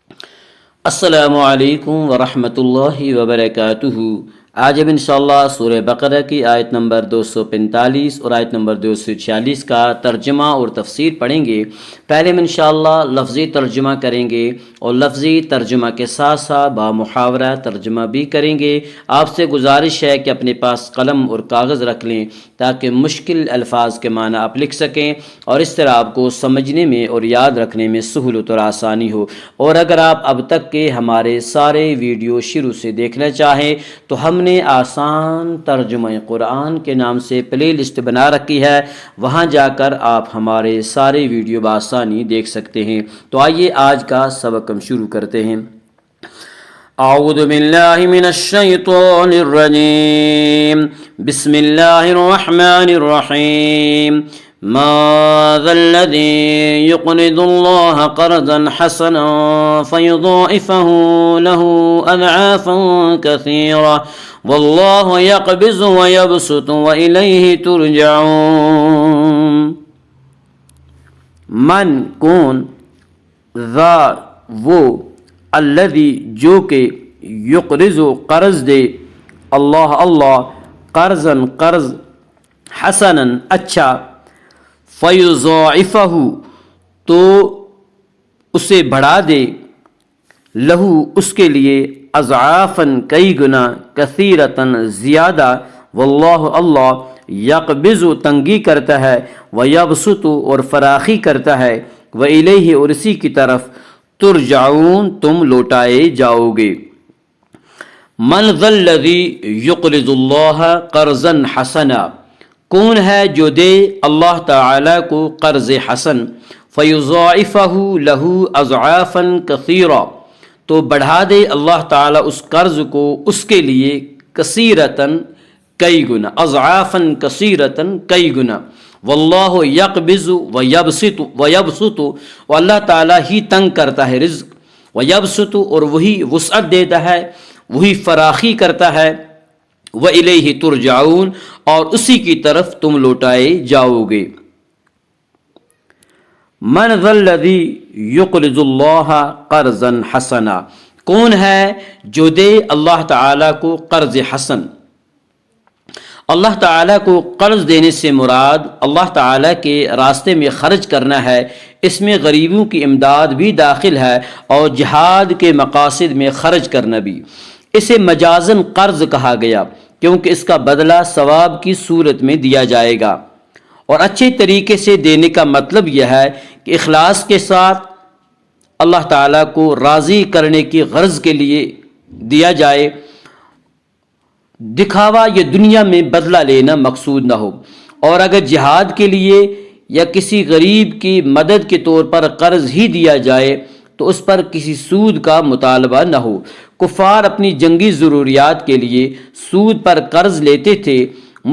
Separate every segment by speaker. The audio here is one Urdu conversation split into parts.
Speaker 1: السلام علیکم ورحمۃ اللہ وبرکاتہ۔ آج ہم انشاءاللہ سورہ بقرہ کی آیت نمبر 245 اور آیت نمبر 246 کا ترجمہ اور تفسیر پڑھیں گے۔ پہلے ہم انشاءاللہ لفظی ترجمہ کریں گے اور لفظی ترجمہ کے ساتھ ساتھ بامحاورہ ترجمہ بھی کریں گے۔ آپ سے گزارش ہے کہ اپنے پاس قلم اور کاغذ رکھ لیں تاکہ مشکل الفاظ کے معنی آپ لکھ سکیں اور اس طرح آپ کو سمجھنے میں اور یاد رکھنے میں سہولت اور آسانی ہو۔ اور اگر آپ اب تک کے ہمارے سارے ویڈیو شروع سے دیکھنا چاہیں تو ہم نے آسان ترجمہ قرآن کے نام سے پلے لسٹ بنا رکھی ہے، وہاں جا کر آپ ہمارے سارے ویڈیو بآسانی دیکھ سکتے ہیں۔ تو آئیے آج کا سبق ہم شروع کرتے ہیں۔ اعوذ باللہ من الشیطان الرجیم، بسم اللہ الرحمن الرحیم۔ ما ذا الذي يقرض الله قرضا حسنا فيضاعفه له أضعافا كثيرة والله يقبض ويبسط وإليه ترجعون۔ من کون، ذا وہ، الذی جو کہ، یقرض قرض دے، اللہ قرضا قرض، حسنا اچھا، فیضاعفہ تو اسے بڑھا دے، لہو اس کے لیے، اضعافاً کئی گنا، کثیرتاً زیادہ، واللہ اللہ یقبض تنگی کرتا ہے، ویبسط اور فراخی کرتا ہے، وإلیہ اور اسی کی طرف، ترجعون تم لوٹائے جاؤ گے۔ من ذا الذی یقرض اللہ قرضا حسنا، کون ہے جو دے اللہ تعالیٰ کو قرض حسن، فیضاعفہ لہ اضعافا کثیرا تو بڑھا دے اللہ تعالیٰ اس قرض کو اس کے لیے، کثیرتاً کئی گنا، اضعافا کثیرتاً کئی گنا، واللہ یقبض ویبسط اور اللہ تعالیٰ ہی تنگ کرتا ہے رزق، ویبسط اور وہی وسعت دیتا ہے، وہی فراخی کرتا ہے، وإلیہ ترجعون اور اسی کی طرف تم لوٹائے جاؤ گے۔ من ذا الذی یقرض اللہ قرضا حسنا، کون ہے جو دے اللہ تعالیٰ کو قرض حسن۔ اللہ تعالیٰ کو قرض دینے سے مراد اللہ تعالیٰ کے راستے میں خرچ کرنا ہے، اس میں غریبوں کی امداد بھی داخل ہے اور جہاد کے مقاصد میں خرچ کرنا بھی۔ اسے مجازاً قرض کہا گیا کیونکہ اس کا بدلہ ثواب کی صورت میں دیا جائے گا، اور اچھے طریقے سے دینے کا مطلب یہ ہے کہ اخلاص کے ساتھ اللہ تعالیٰ کو راضی کرنے کی غرض کے لیے دیا جائے، دکھاوا یا دنیا میں بدلہ لینا مقصود نہ ہو۔ اور اگر جہاد کے لیے یا کسی غریب کی مدد کے طور پر قرض ہی دیا جائے تو اس پر کسی سود کا مطالبہ نہ ہو۔ کفار اپنی جنگی ضروریات کے لیے سود پر قرض لیتے تھے۔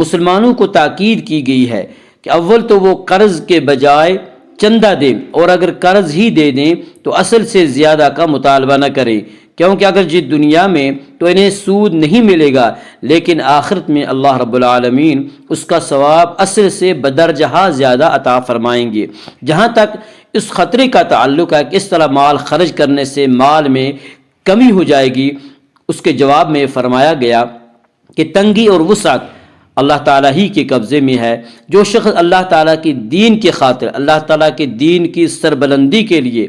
Speaker 1: مسلمانوں کو تاکید کی گئی ہے کہ اول تو وہ قرض کے بجائے چندہ دیں، اور اگر قرض ہی دے دیں تو اصل سے زیادہ کا مطالبہ نہ کریں، کیونکہ اگر جس دنیا میں تو انہیں سود نہیں ملے گا، لیکن آخرت میں اللہ رب العالمین اس کا ثواب اصل سے بدرجہ زیادہ عطا فرمائیں گے۔ جہاں تک اس خطرے کا تعلق ہے کہ اس طرح مال خرچ کرنے سے مال میں کمی ہو جائے گی، اس کے جواب میں فرمایا گیا کہ تنگی اور وسعت اللہ تعالیٰ ہی کے قبضے میں ہے۔ جو شخص اللہ تعالیٰ کی دین کی خاطر، اللہ تعالیٰ کے دین کی سربلندی کے لیے،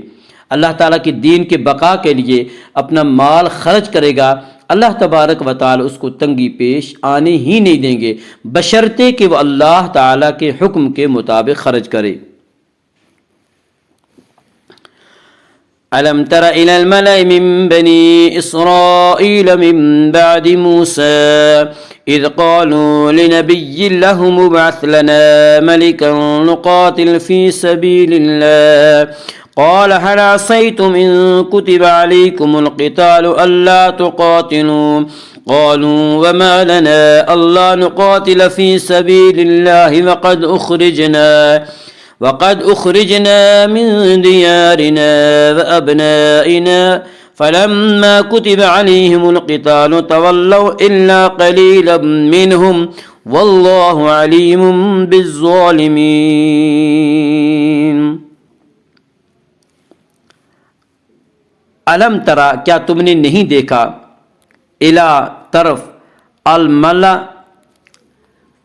Speaker 1: اللہ تعالیٰ کی دین کے بقا کے لیے اپنا مال خرچ کرے گا، اللہ تبارک و تعالیٰ اس کو تنگی پیش آنے ہی نہیں دیں گے، بشرطے کہ وہ اللہ تعالیٰ کے حکم کے مطابق خرچ کرے۔ ألم تر إلى الملأ من بني إسرائيل من بعد موسى إذ قالوا لنبي له مبعث لنا ملكا نقاتل في سبيل الله قال هل عصيتم إن كتب عليكم القتال ألا تقاتلوا قالوا وما لنا ألا نقاتل في سبيل الله وقد أخرجنا من ديارنا وأبنائنا فلما كتب عليهم القتال تولوا إلا قليلا منهم والله عليم بالظالمين۔ علم ترا کیا تم نے نہیں دیکھا، الا طرف، الملا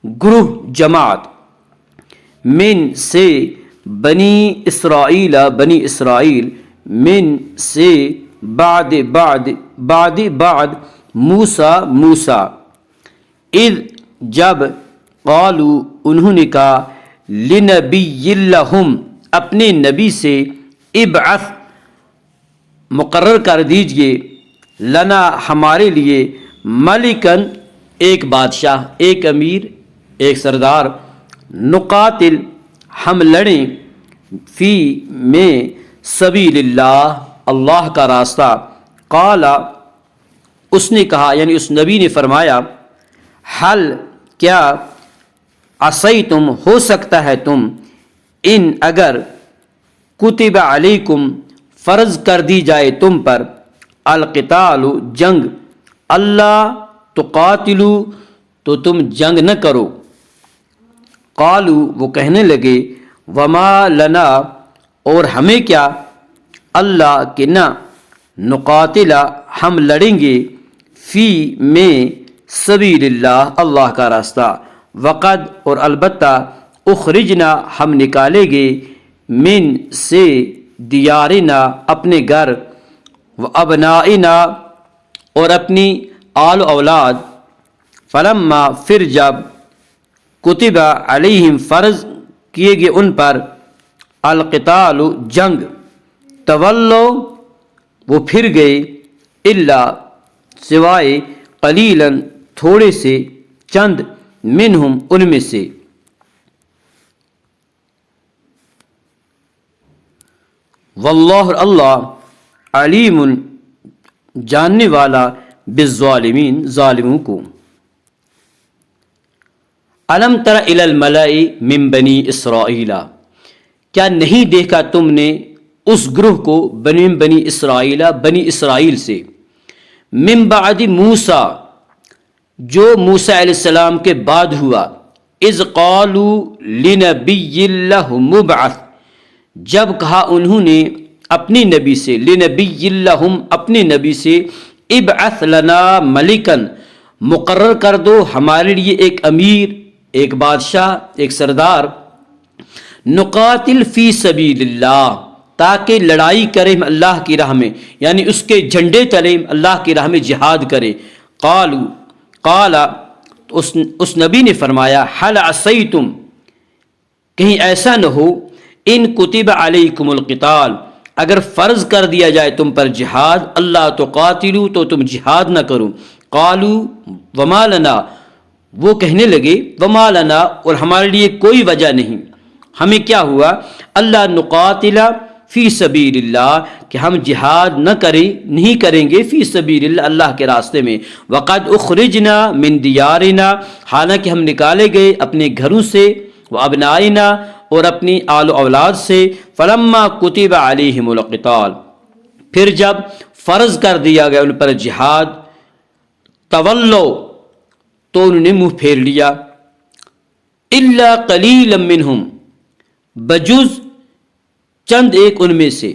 Speaker 1: گروہ جماعت، من سے بنی اسرائیل بنی اسرائیل، من سے بعد موسیٰ موسیٰ، اذ جب، قالو انہوں نے کہا، لنبی لہم اپنے نبی سے، ابعث مقرر کر دیجئے، لنا ہمارے لیے، ملکن ایک بادشاہ، ایک امیر، ایک سردار، نقاتل ہم لڑیں، فی میں سبیل اللہ اللہ کا راستہ، قال اس نے کہا یعنی اس نبی نے فرمایا، حل کیا، عصیتم ہو سکتا ہے تم، ان اگر، کتب علیکم فرض کر دی جائے تم پر، القتال جنگ، اللہ تقاتلو تو تم جنگ نہ کرو، قالو وہ کہنے لگے، وما لنا اور ہمیں کیا، اللہ کہ نہ، نقاتل ہم لڑیں گے، فی میں سبیل اللہ اللہ کا راستہ، وقد اور البتہ، اخرجنا ہم نکالے گے، من سے دیارنا اپنے گھر، و ابنائنا اور اپنی آل و اولاد، فلما پھر جب، کتب علیہم فرض کیے گئے ان پر، القتال جنگ، تولو وہ پھر گئے، الا سوائے، قلیلاً تھوڑے سے، چند، منہم ان میں سے، واللہ اللہ، علیم جاننے والا، بالظالمین ظالموں کو۔ الم تر الی الملأ من بنی اسرائیل، کیا نہیں دیکھا تم نے اس گروہ کو بنی اسرائیل بنی اسرائیل سے، من بعد موسیٰ جو موسیٰ علیہ السلام کے بعد ہوا، اذ قالوا لنبی لہم ابعث جب کہا انہوں نے اپنی نبی سے، لنبی لہم اپنے نبی سے، ابعث لنا ملکن مقرر کر دو ہمارے لیے ایک امیر، ایک بادشاہ، ایک سردار، نقاتل فی سبیل اللہ تاکہ لڑائی کریں اللہ کی راہ میں، یعنی اس کے جھنڈے تلے اللہ کی راہ میں جہاد کرے، قال اس نبی نے فرمایا، حل عصیتم کہیں ایسا نہ ہو، ان کتب علیکم القتال اگر فرض کر دیا جائے تم پر جہاد، اللہ تقاتلو تو تم جہاد نہ کرو، قالو وما لنا وہ کہنے لگے، وما لنا اور ہمارے لیے کوئی وجہ نہیں، ہمیں کیا ہوا، اللہ نقاتل فی سبیل اللہ کہ ہم جہاد نہیں کریں گے، فی سبیل اللہ اللہ کے راستے میں، وقد اخرجنا من دیارنا حالانکہ ہم نکالے گئے اپنے گھروں سے، و ابنائنا اور اپنی آل و اولاد سے، فلما کتب علیہم القتال پھر جب فرض کر دیا گیا ان پر جہاد، تولو تو انہوں نے منہ پھیر لیا، الا قلیلا منہم بجز چند ایک ان میں سے،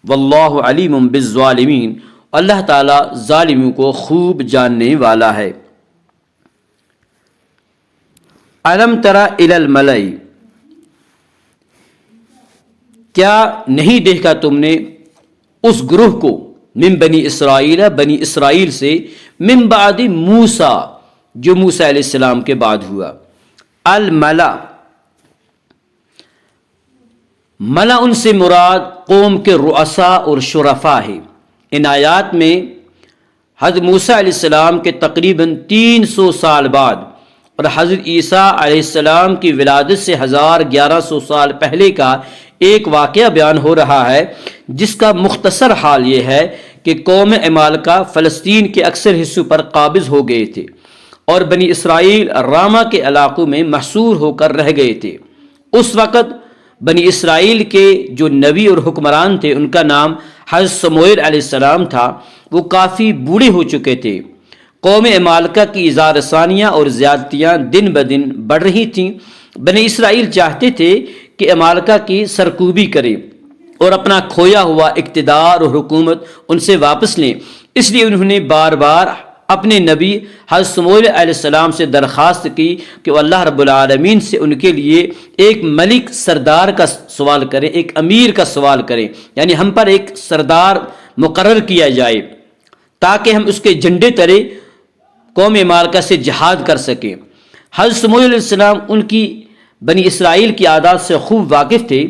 Speaker 1: واللہ علیم بالظالمین اللہ تعالی ظالموں کو خوب جاننے والا ہے۔ الم تری الی الملأ کیا نہیں دیکھا تم نے اس گروہ کو، من بنی اسرائیل بنی اسرائیل سے، من بعد موسیٰ جو موسیٰ علیہ السلام کے بعد ہوا، الملا ملا ان سے مراد قوم کے رؤساء اور شرفاء ہے۔ ان آیات میں حضرت موسیٰ علیہ السلام کے تقریباً 300 سال بعد اور حضرت عیسیٰ علیہ السلام کی ولادت سے 1100 سال پہلے کا ایک واقعہ بیان ہو رہا ہے، جس کا مختصر حال یہ ہے کہ قوم عمالقہ فلسطین کے اکثر حصوں پر قابض ہو گئے تھے اور بنی اسرائیل راما کے علاقوں میں محصور ہو کر رہ گئے تھے۔ اس وقت بنی اسرائیل کے جو نبی اور حکمران تھے ان کا نام حضرت سموئیل علیہ السلام تھا، وہ کافی بوڑھے ہو چکے تھے۔ قوم عمالقہ کی اظہار ثانیہ اور زیادتیاں دن بدن بڑھ رہی تھیں۔ بنی اسرائیل چاہتے تھے کہ عمالقہ کی سرکوبی کرے اور اپنا کھویا ہوا اقتدار اور حکومت ان سے واپس لیں۔ اس لیے انہوں نے بار بار اپنے نبی حضرت سموئیل علیہ السلام سے درخواست کی کہ وہ اللہ رب العالمین سے ان کے لیے ایک ملک سردار کا سوال کریں، ایک امیر کا سوال کریں، یعنی ہم پر ایک سردار مقرر کیا جائے تاکہ ہم اس کے جھنڈے تلے قوم مالکہ سے جہاد کر سکیں۔ حضرت سموئیل علیہ السلام ان کی بنی اسرائیل کی عادات سے خوب واقف تھے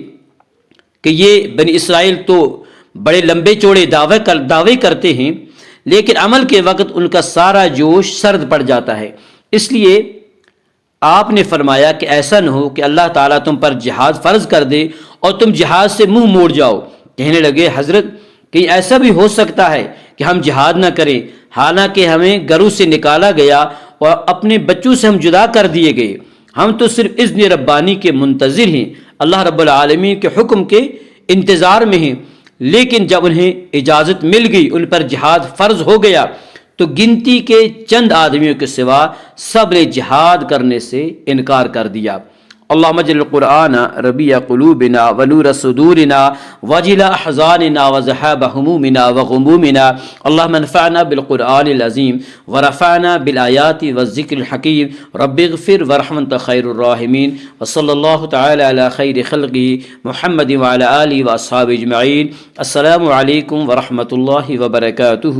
Speaker 1: کہ یہ بنی اسرائیل تو بڑے لمبے چوڑے دعوے کرتے ہیں، لیکن عمل کے وقت ان کا سارا جوش سرد پڑ جاتا ہے۔ اس لیے آپ نے فرمایا کہ ایسا نہ ہو کہ اللہ تعالیٰ تم پر جہاد فرض کر دے اور تم جہاد سے منہ موڑ جاؤ۔ کہنے لگے حضرت کہ ایسا بھی ہو سکتا ہے کہ ہم جہاد نہ کریں، حالانکہ ہمیں گھروں سے نکالا گیا اور اپنے بچوں سے ہم جدا کر دیے گئے، ہم تو صرف اذن ربانی کے منتظر ہیں، اللہ رب العالمین کے حکم کے انتظار میں ہیں۔ لیکن جب انہیں اجازت مل گئی، ان پر جہاد فرض ہو گیا، تو گنتی کے چند آدمیوں کے سوا سب نے جہاد کرنے سے انکار کر دیا۔ اللہم اجعل القرآن ربیع قلوبنا ونور صدورنا وجلاء احزاننا وذهاب همومنا وغمومنا اللہم انفعنا بالقرآن العظیم ورفعنا بالآیات والذکر الحکیم رب اغفر ورحم انت خیر الراحمین وصلی اللہ تعالی علی خیر خلقہ محمد وعلی آلہ واصحابہ اجمعین۔ السلام علیکم ورحمۃ اللہ وبرکاتہ۔